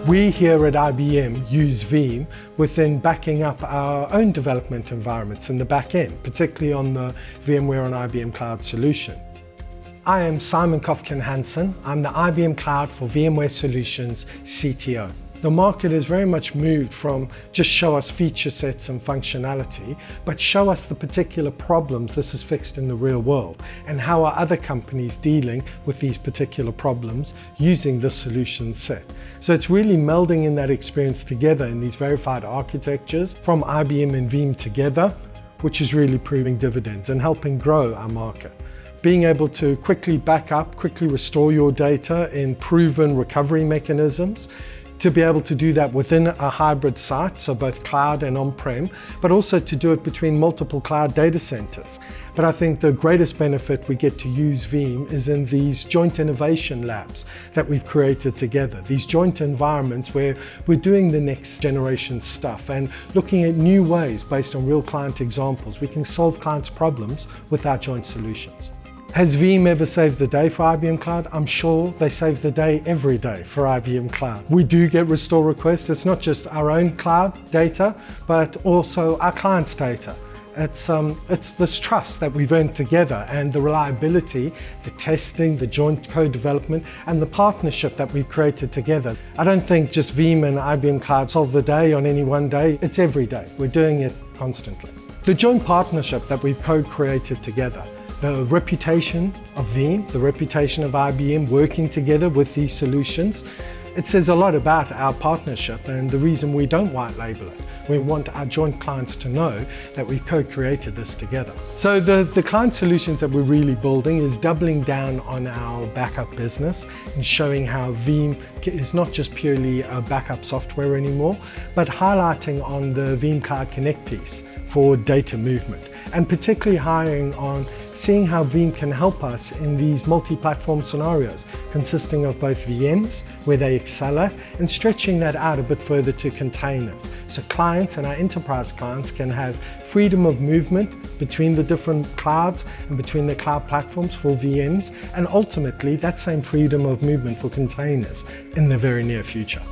We here at IBM use Veeam within backing up our own development environments in the back end, particularly on the VMware on IBM Cloud solution. I am Simon Kofkin-Hansen. I'm the IBM Cloud for VMware Solutions CTO. The market has very much moved from just show us feature sets and functionality, but show us the particular problems this is fixed in the real world, and how are other companies dealing with these particular problems using this solution set. So it's really melding in that experience together in these verified architectures from IBM and Veeam together, which is really proving dividends and helping grow our market. Being able to quickly back up, quickly restore your data in proven recovery mechanisms, to be able to do that within a hybrid site, so both cloud and on-prem, but also to do it between multiple cloud data centers. But I think the greatest benefit we get to use Veeam is in these joint innovation labs that we've created together, these joint environments where we're doing the next generation stuff and looking at new ways based on real client examples. We can solve clients' problems with our joint solutions. Has Veeam ever saved the day for IBM Cloud? I'm sure they save the day every day for IBM Cloud. We do get restore requests. It's not just our own cloud data, but also our clients' data. It's this trust that we've earned together, and the reliability, the testing, the joint code development, and the partnership that we've created together. I don't think just Veeam and IBM Cloud solve the day on any one day. It's every day. We're doing it constantly. The joint partnership that we've co-created together, the reputation of Veeam, the reputation of IBM working together with these solutions, it says a lot about our partnership and the reason we don't white label it. We want our joint clients to know that we've co-created this together. So the client solutions that we're really building is doubling down on our backup business and showing how Veeam is not just purely a backup software anymore, but highlighting on the Veeam Cloud Connect piece for data movement, and particularly highlighting on seeing how Veeam can help us in these multi-platform scenarios, consisting of both VMs, where they excel at, and stretching that out a bit further to containers. So clients and our enterprise clients can have freedom of movement between the different clouds and between the cloud platforms for VMs, and ultimately that same freedom of movement for containers in the very near future.